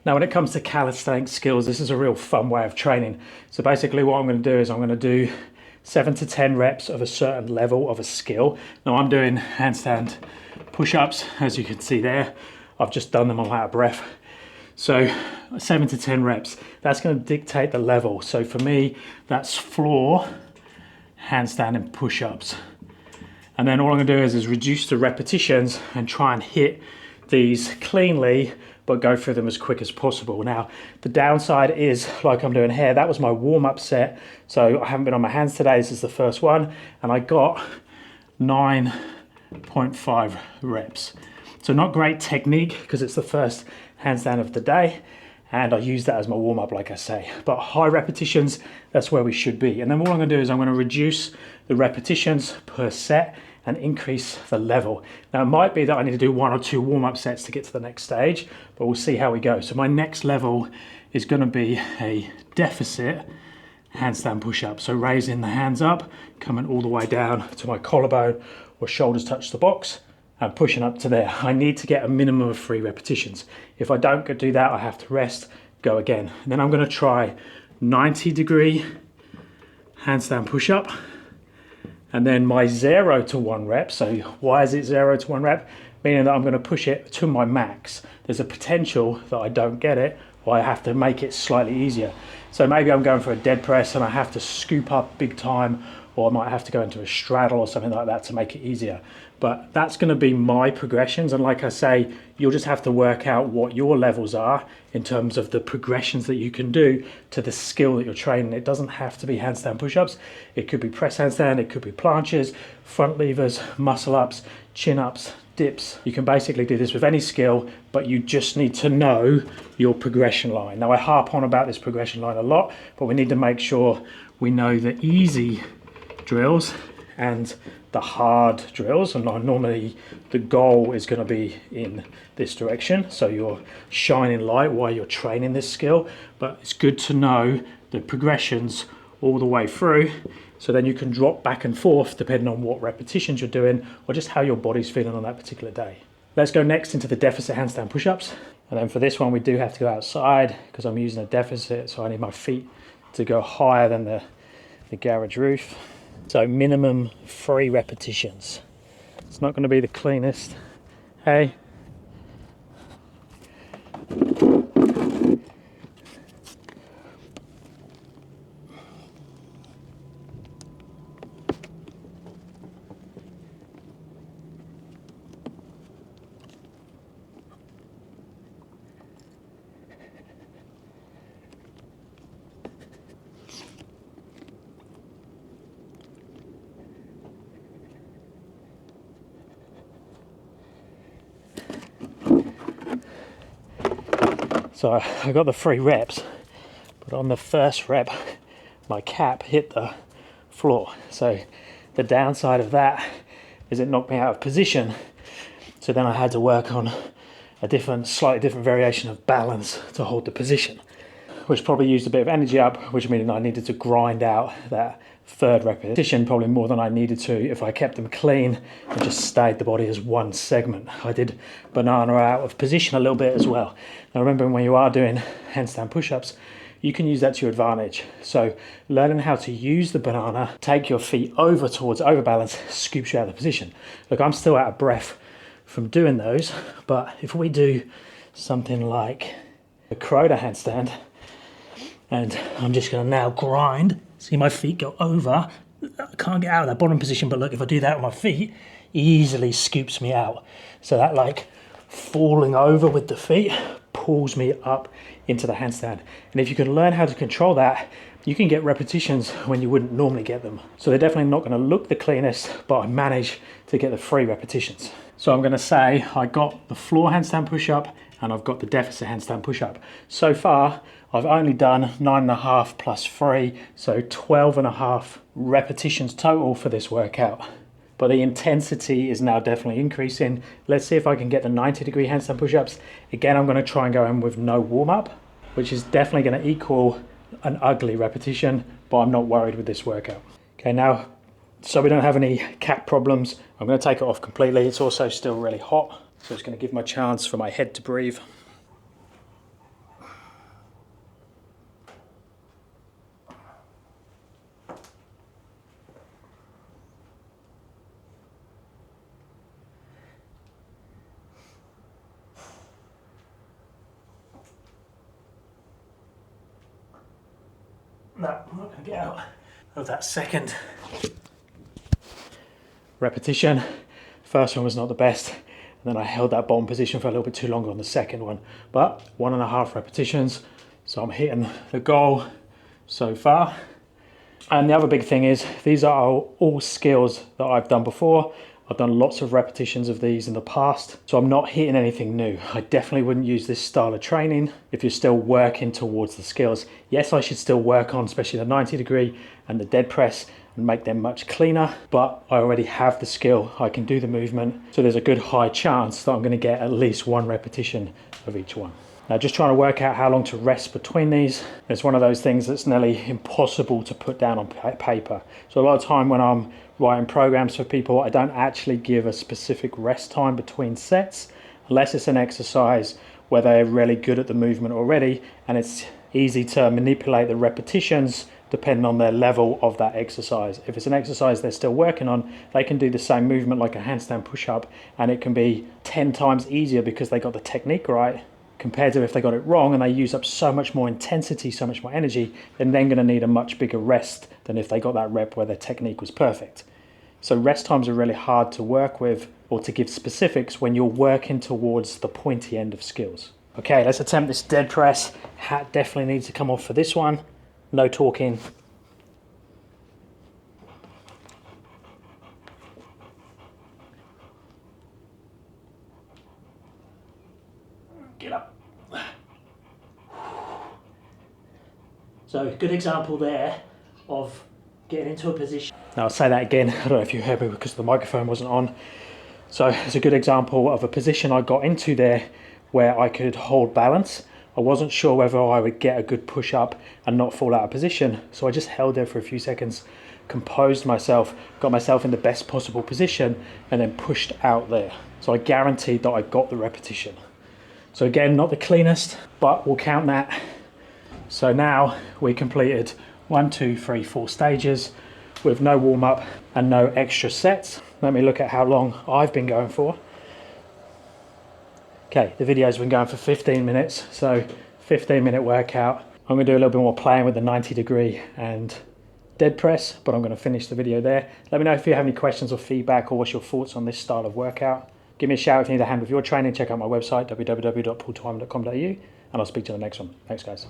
Now, when it comes to calisthenics skills, this is a real fun way of training. So basically what I'm going to do is I'm going to do 7 to 10 reps of a certain level of a skill. Now I'm doing handstand push-ups, as you can see there. I've just done them, I'm out of breath. So 7 to 10 reps, that's going to dictate the level. So for me, that's floor, handstand and push-ups. And then all I'm going to do is reduce the repetitions and try and hit these cleanly, but go through them as quick as possible. Now, the downside is, like I'm doing here, that was my warm-up set. So I haven't been on my hands today, this is the first one, and I got 9.5 reps. So not great technique, because it's the first handstand of the day, and I use that as my warm-up, like I say. But high repetitions, that's where we should be. And then what I'm gonna do is I'm gonna reduce the repetitions per set and increase the level. Now it might be that I need to do 1 or 2 warm-up sets to get to the next stage, but we'll see how we go. So my next level is gonna be a deficit handstand push-up. So raising the hands up, coming all the way down to my collarbone or shoulders touch the box, and pushing up to there. I need to get a minimum of 3 repetitions. If I don't do that, I have to rest, go again. And then I'm gonna try 90-degree handstand push-up, and then my 0 to 1 rep. So why is it 0 to 1 rep? Meaning that I'm going to push it to my max. There's a potential that I don't get it, or I have to make it slightly easier. So maybe I'm going for a dead press and I have to scoop up big time, or I might have to go into a straddle or something like that to make it easier. But that's going to be my progressions, and like I say, you'll just have to work out what your levels are in terms of the progressions that you can do to the skill that you're training. It doesn't have to be handstand push-ups. It could be press handstand, it could be planches, front levers, muscle ups, chin ups, dips. You can basically do this with any skill, but you just need to know your progression line. Now I harp on about this progression line a lot, but we need to make sure we know the easy drills and the hard drills, and normally the goal is going to be in this direction, so you're shining light while you're training this skill. But it's good to know the progressions all the way through, so then you can drop back and forth depending on what repetitions you're doing or just how your body's feeling on that particular day. Let's go next into the deficit handstand push-ups, and then for this one we do have to go outside because I'm using a deficit, so I need my feet to go higher than the garage roof. So minimum 3 repetitions. It's not going to be the cleanest. Hey. So I got the 3 reps, but on the first rep, my cap hit the floor. So the downside of that is it knocked me out of position. So then I had to work on a slightly different variation of balance to hold the position, which probably used a bit of energy up, which meant I needed to grind out that 3rd repetition probably more than I needed to if I kept them clean and just stayed the body as one segment. I did banana out of position a little bit as well. Now remember, when you are doing handstand push-ups, you can use that to your advantage. So learning how to use the banana, take your feet over towards overbalance, scoops you out of the position. Look, I'm still out of breath from doing those, but if we do something like a Croda handstand, and I'm just going to now grind. See my feet go over. I can't get out of that bottom position, but look, if I do that with my feet, easily scoops me out. So that like falling over with the feet pulls me up into the handstand. And if you can learn how to control that, you can get repetitions when you wouldn't normally get them. So they're definitely not going to look the cleanest, but I managed to get the 3 repetitions. So I'm going to say I got the floor handstand push-up and I've got the deficit handstand push-up. So far, I've only done 9.5 plus 3, so 12.5 repetitions total for this workout. But the intensity is now definitely increasing. Let's see if I can get the 90-degree handstand push-ups. Again, I'm going to try and go in with no warm-up, which is definitely going to equal an ugly repetition, but I'm not worried with this workout. Okay, now, so we don't have any cap problems, I'm going to take it off completely. It's also still really hot, so it's going to give my chance for my head to breathe. No, I'm not going to get out of that second repetition. First one was not the best, and then I held that bottom position for a little bit too long on the second one. But 1.5 repetitions, so I'm hitting the goal so far. And the other big thing is, these are all skills that I've done before. I've done lots of repetitions of these in the past, so I'm not hitting anything new. I definitely wouldn't use this style of training if you're still working towards the skills. Yes, I should still work on especially the 90 degree and the dead press and make them much cleaner, but I already have the skill. I can do the movement, so there's a good high chance that I'm going to get at least 1 repetition of each one. Now, just trying to work out how long to rest between these. It's one of those things that's nearly impossible to put down on paper. So a lot of time when I'm writing programs for people, I don't actually give a specific rest time between sets, unless it's an exercise where they're really good at the movement already, and it's easy to manipulate the repetitions depending on their level of that exercise. If it's an exercise they're still working on, they can do the same movement like a handstand push-up, and it can be 10 times easier because they got the technique right, compared to if they got it wrong and they use up so much more intensity, so much more energy, they're then going to need a much bigger rest than if they got that rep where their technique was perfect. So rest times are really hard to work with or to give specifics when you're working towards the pointy end of skills. Okay, let's attempt this dead press. Hat definitely needs to come off for this one. No talking. Get up. So good example there of getting into a position. Now I'll say that again, I don't know if you heard me because the microphone wasn't on. So it's a good example of a position I got into there where I could hold balance. I wasn't sure whether I would get a good push up and not fall out of position. So I just held there for a few seconds, composed myself, got myself in the best possible position, and then pushed out there. So I guaranteed that I got the repetition. So again, not the cleanest, but we'll count that. So now we completed 1, 2, 3, 4 stages with no warm up and no extra sets. Let me look at how long I've been going for. Okay, the video's been going for 15 minutes, so 15-minute workout. I'm going to do a little bit more playing with the 90 degree and dead press, but I'm going to finish the video there. Let me know if you have any questions or feedback or what's your thoughts on this style of workout. Give me a shout if you need a hand with your training. Check out my website, www.paultwyman.com.au, and I'll speak to you in the next one. Thanks, guys.